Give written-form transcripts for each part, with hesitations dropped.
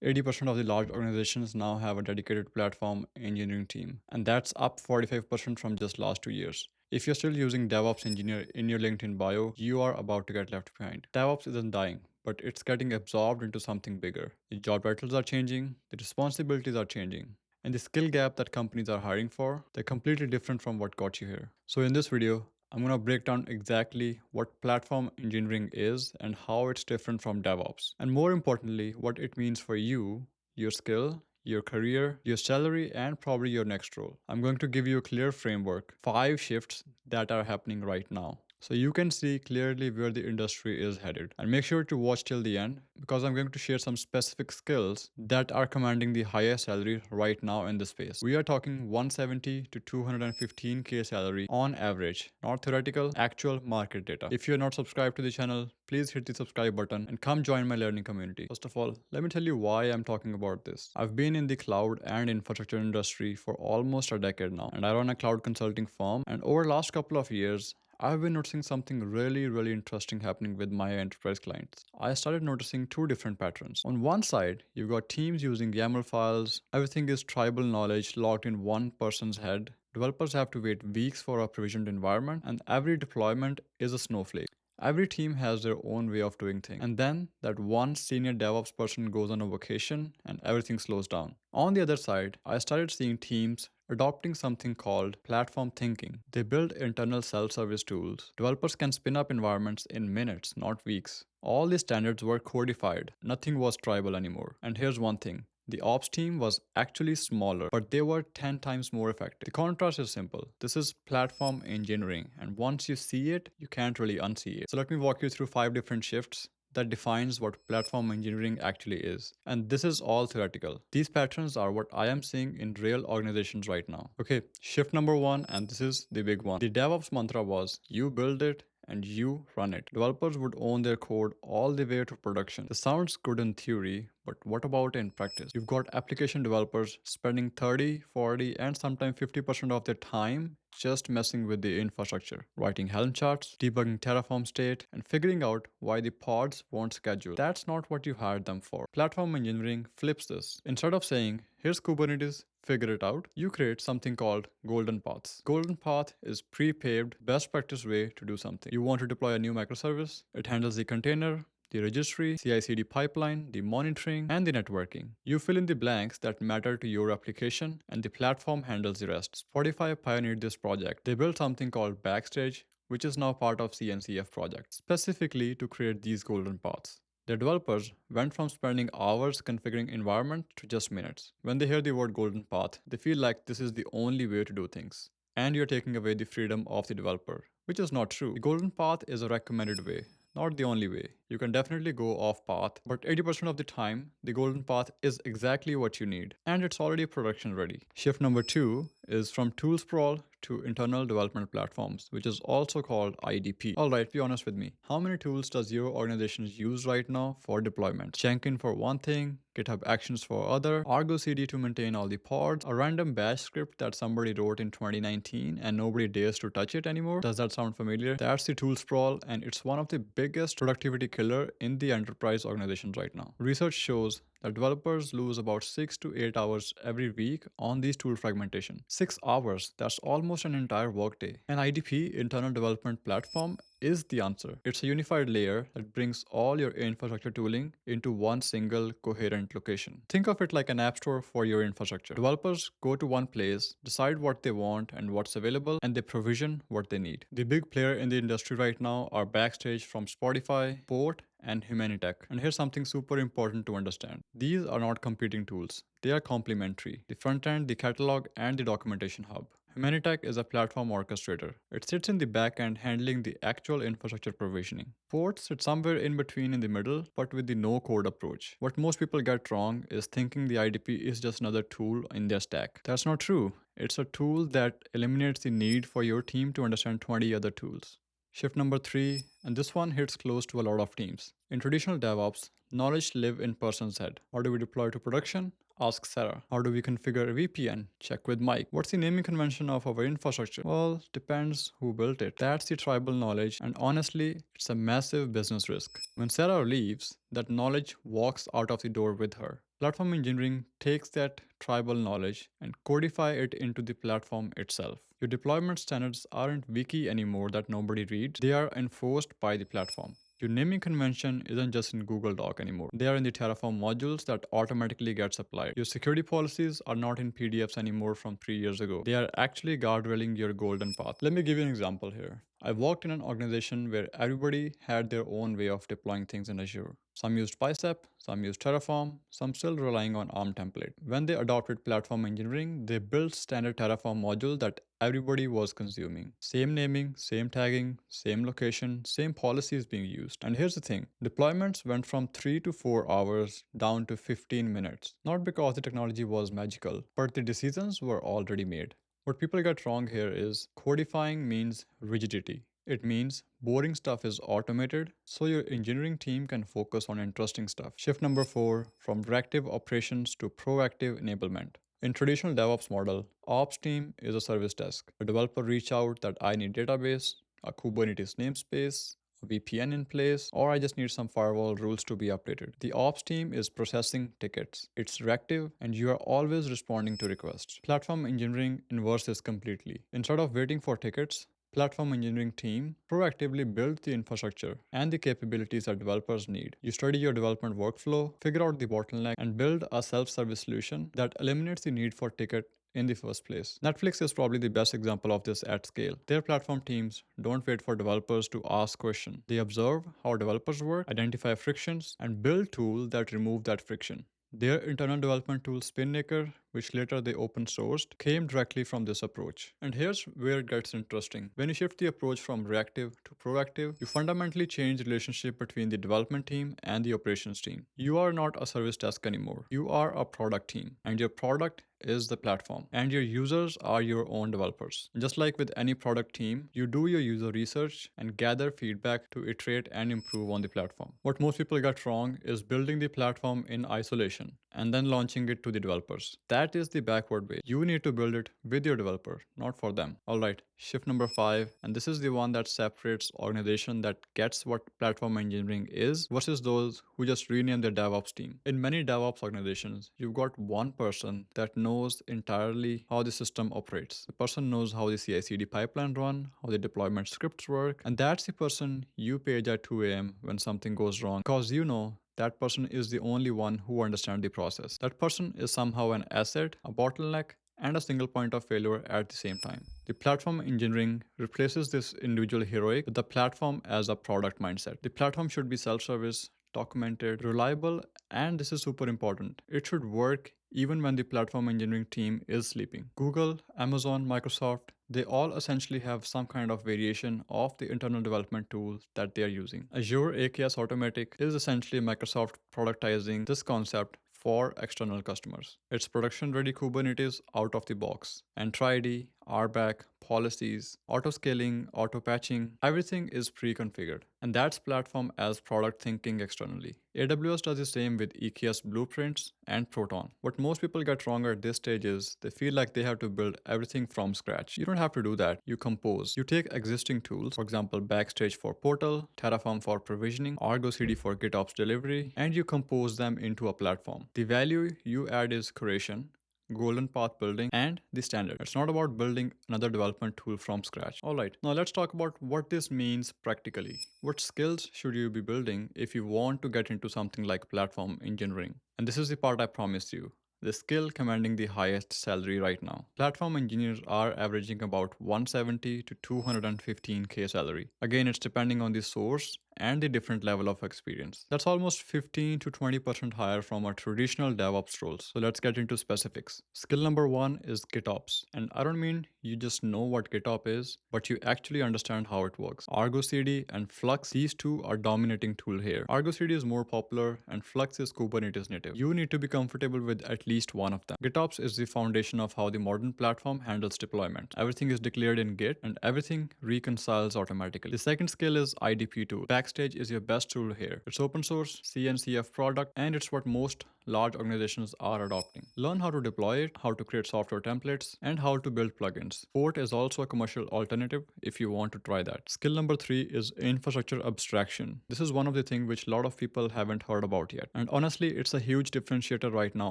80% of the large organizations now have a dedicated platform engineering team, and that's up 45% from just last 2 years. If you're still using DevOps engineer in your LinkedIn bio, you are about to get left behind. DevOps isn't dying, but it's getting absorbed into something bigger. The job titles are changing, the responsibilities are changing, and the skill gap that companies are hiring for, they're completely different from what got you here. So in this video, I'm going to break down exactly what platform engineering is and how it's different from DevOps. And more importantly, what it means for you, your skill, your career, your salary, and probably your next role. I'm going to give you a clear framework, 5 shifts that are happening right now, so you can see clearly where the industry is headed. And make sure to watch till the end because I'm going to share some specific skills that are commanding the highest salary right now in the space. We are talking 170 to 215k salary on average, not theoretical, actual market data. If you're not subscribed to the channel, please hit the subscribe button and come join my learning community. First of all, let me tell you why I'm talking about this. I've been in the cloud and infrastructure industry for almost a decade now, and I run a cloud consulting firm. And over the last couple of years, I've been noticing something really interesting happening with my enterprise clients. I started noticing two different patterns. On one side, you've got teams using YAML files. Everything is tribal knowledge locked in one person's head. Developers have to wait weeks for a provisioned environment, and every deployment is a snowflake. Every team has their own way of doing things. And then that one senior DevOps person goes on a vacation and everything slows down. On the other side, I started seeing teams adopting something called platform thinking. They build internal self-service tools. Developers can spin up environments in minutes, not weeks. All the standards were codified. Nothing was tribal anymore. And here's one thing. The ops team was actually smaller, but they were 10 times more effective. The contrast is simple. This is platform engineering, and once you see it, you can't really unsee it. So let me walk you through 5 different shifts that defines what platform engineering actually is. And this is all theoretical. These patterns are what I am seeing in real organizations right now. Okay, shift number 1, and this is the big one. The DevOps mantra was you build it and you run it. Developers would own their code all the way to production. This sounds good in theory, but what about in practice? You've got application developers spending 30, 40, and sometimes 50% of their time just messing with the infrastructure, writing Helm charts, debugging Terraform state, and figuring out why the pods won't schedule. That's not what you hired them for. Platform engineering flips this. Instead of saying, here's Kubernetes, figure it out, you create something called golden paths. Golden path is pre-paved, best practice way to do something. You want to deploy a new microservice, it handles the container, the registry, CI/CD pipeline, the monitoring, and the networking. You fill in the blanks that matter to your application, and the platform handles the rest. Spotify pioneered this project. They built something called Backstage, which is now part of CNCF project, specifically to create these golden paths. Their developers went from spending hours configuring environment to just minutes. When they hear the word golden path, they feel like this is the only way to do things. And you're taking away the freedom of the developer, which is not true. The golden path is a recommended way, not the only way. You can definitely go off path, but 80% of the time, the golden path is exactly what you need, and it's already production ready. Shift number 2 is from tool sprawl to internal development platforms, which is also called IDP. Alright, be honest with me. How many tools does your organization use right now for deployment? Jenkins for one thing, GitHub Actions for other, Argo CD to maintain all the pods, a random bash script that somebody wrote in 2019 and nobody dares to touch it anymore. Does that sound familiar? That's the tool sprawl, and it's one of the biggest productivity killer in the enterprise organizations right now. Research shows that developers lose about 6 to 8 hours every week on these tool fragmentation. 6 hours, that's almost an entire workday. An IDP, internal development platform, is the answer. It's a unified layer that brings all your infrastructure tooling into one single coherent location. Think of it like an app store for your infrastructure. Developers go to one place, decide what they want and what's available, and they provision what they need. The big player in the industry right now are Backstage from Spotify, Port, and Humanitech. And here's something super important to understand. These are not competing tools. They are complementary. The front end, the catalog, and the documentation hub. Humanitech is a platform orchestrator. It sits in the back end handling the actual infrastructure provisioning. Port sits somewhere in between in the middle, but with the no-code approach. What most people get wrong is thinking the IDP is just another tool in their stack. That's not true. It's a tool that eliminates the need for your team to understand 20 other tools. Shift number 3, And this one hits close to a lot of teams. In traditional DevOps, knowledge live in person's head. How do we deploy to production? Ask Sarah. How do we configure a VPN? Check with Mike. What's the naming convention of our infrastructure? Well, depends who built it. That's the tribal knowledge, and honestly, it's a massive business risk. When Sarah leaves, that knowledge walks out of the door with her. Platform engineering takes that tribal knowledge and codify it into the platform itself. Your deployment standards aren't wiki anymore that nobody reads, they are enforced by the platform. Your naming convention isn't just in Google Doc anymore. They are in the Terraform modules that automatically gets applied. Your security policies are not in PDFs anymore from 3 years ago. They are actually guardrailing your golden path. Let me give you an example here. I worked in an organization where everybody had their own way of deploying things in Azure. Some used Bicep, some used Terraform, some still relying on ARM template. When they adopted platform engineering, they built standard Terraform module that everybody was consuming. Same naming, same tagging, same location, same policies being used. And here's the thing, deployments went from 3 to 4 hours down to 15 minutes. Not because the technology was magical, but the decisions were already made. What people get wrong here is codifying means rigidity. It means boring stuff is automated so your engineering team can focus on interesting stuff. Shift number 4, from reactive operations to proactive enablement. In traditional DevOps model, ops team is a service desk. A developer reach out that I need database, a Kubernetes namespace, a VPN in place, or I just need some firewall rules to be updated. The ops team is processing tickets. It's reactive and you are always responding to requests. Platform engineering inverts this completely. Instead of waiting for tickets, platform engineering team proactively build the infrastructure and the capabilities that developers need. You study your development workflow, figure out the bottleneck, and build a self-service solution that eliminates the need for ticket in the first place. Netflix is probably the best example of this at scale. Their platform teams don't wait for developers to ask questions. They observe how developers work, identify frictions, and build tools that remove that friction. Their internal development tool Spinnaker, which later they open sourced, came directly from this approach. And here's where it gets interesting. When you shift the approach from reactive to proactive, you fundamentally change the relationship between the development team and the operations team. You are not a service desk anymore. You are a product team, and your product is the platform, and your users are your own developers. Just like with any product team, you do your user research and gather feedback to iterate and improve on the platform. What most people get wrong is building the platform in isolation and then launching it to the developers. That is the backward way. You need to build it with your developer, not for them. Alright, shift number 5, and this is the one that separates organization that gets what platform engineering is versus those who just rename their DevOps team. In many DevOps organizations, you've got one person that knows entirely how the system operates. The person knows how the CI/CD pipeline run, how the deployment scripts work, and that's the person you page at 2 a.m. when something goes wrong because you know that person is the only one who understands the process. That person is somehow an asset, a bottleneck, and a single point of failure at the same time. The platform engineering replaces this individual heroic with the platform as a product mindset. The platform should be self-service, documented, reliable, and this is super important. It should work even when the platform engineering team is sleeping. Google, Amazon, Microsoft, they all essentially have some kind of variation of the internal development tools that they are using. Azure AKS Automatic is essentially Microsoft productizing this concept for external customers. It's production-ready Kubernetes out of the box. Entry, RBAC, policies, auto-scaling, auto-patching, everything is pre-configured. And that's platform as product thinking externally. AWS does the same with EKS blueprints and Proton. What most people get wrong at this stage is they feel like they have to build everything from scratch. You don't have to do that. You compose. You take existing tools, for example, Backstage for portal, Terraform for provisioning, Argo CD for GitOps delivery, and you compose them into a platform. The value you add is curation, golden path building, and the standard. It's not about building another development tool from scratch. Alright, now let's talk about what this means practically. What skills should you be building if you want to get into something like platform engineering? And this is the part I promised you. The skill commanding the highest salary right now. Platform engineers are averaging about 170 to 215k salary. Again, it's depending on the source and the different level of experience. That's almost 15 to 20% higher from our traditional DevOps roles. So let's get into specifics. Skill number one is GitOps. And I don't mean you just know what GitOps is, but you actually understand how it works. Argo CD and Flux, these two are dominating tool here. Argo CD is more popular and Flux is Kubernetes native. You need to be comfortable with at least one of them. GitOps is the foundation of how the modern platform handles deployment. Everything is declared in Git and everything reconciles automatically. The second skill is IDP tool. Backstage is your best tool here. It's open source, CNCF product, and it's what most large organizations are adopting. Learn how to deploy it, how to create software templates, and how to build plugins. Fort is also a commercial alternative if you want to try that. Skill number three is infrastructure abstraction. This is one of the things which a lot of people haven't heard about yet. And honestly, it's a huge differentiator right now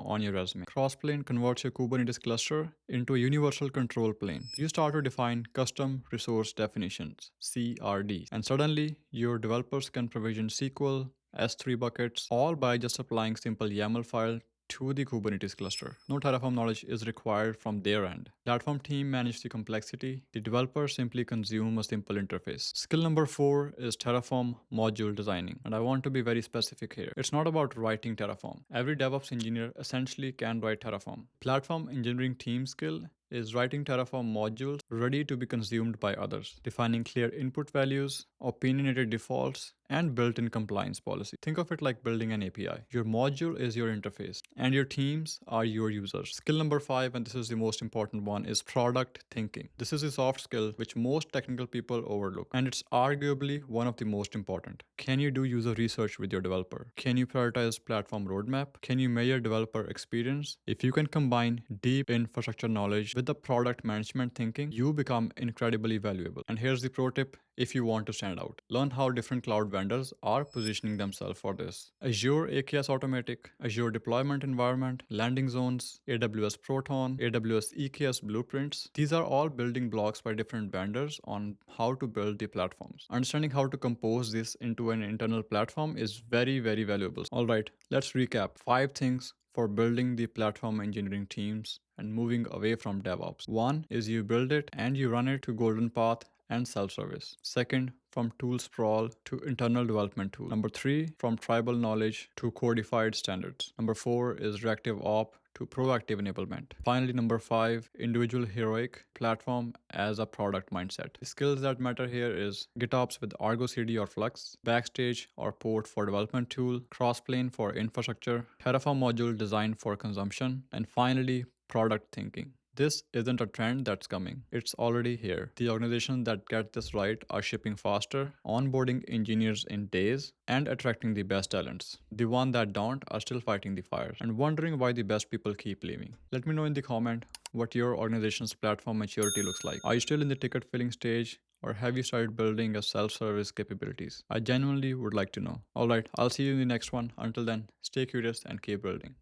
on your resume. Crossplane converts your Kubernetes cluster into a universal control plane. You start to define custom resource definitions, CRD, and suddenly your developers can provision SQL, S3 buckets, all by just applying simple YAML file to the Kubernetes cluster. No Terraform knowledge is required from their end. Platform team manage the complexity. The developer simply consume a simple interface. Skill number four is Terraform module designing. And I want to be very specific here. It's not about writing Terraform. Every DevOps engineer essentially can write Terraform. Platform engineering team skill is writing Terraform modules ready to be consumed by others, defining clear input values, opinionated defaults, and built-in compliance policy. Think of it like building an API. Your module is your interface, and your teams are your users. Skill number five, and this is the most important one, is product thinking. This is a soft skill which most technical people overlook, and it's arguably one of the most important. Can you do user research with your developer? Can you prioritize platform roadmap? Can you measure developer experience? If you can combine deep infrastructure knowledge with the product management thinking, you become incredibly valuable. And here's the pro tip if you want to stand out. Learn how different cloud vendors are positioning themselves for this. Azure AKS Automatic, Azure Deployment Environment, Landing Zones, AWS Proton, AWS EKS Blueprints. These are all building blocks by different vendors on how to build the platforms. Understanding how to compose this into an internal platform is very, very valuable. All right, let's recap 5 things for building the platform engineering teams and moving away from DevOps. One is you build it and you run it to golden path and self-service. Second, from tool sprawl to internal development tool. Number three, from tribal knowledge to codified standards. Number four is reactive op to proactive enablement. Finally, number five, individual heroic platform as a product mindset. The skills that matter here is GitOps with Argo CD or Flux, Backstage or Port for development tool, Crossplane for infrastructure, Terraform module designed for consumption, and finally, product thinking. This isn't a trend that's coming. It's already here. The organizations that get this right are shipping faster, onboarding engineers in days, and attracting the best talents. The ones that don't are still fighting the fires and wondering why the best people keep leaving. Let me know in the comment what your organization's platform maturity looks like. Are you still in the ticket filling stage? Or have you started building a self-service capabilities? I genuinely would like to know. Alright, I'll see you in the next one. Until then, stay curious and keep building.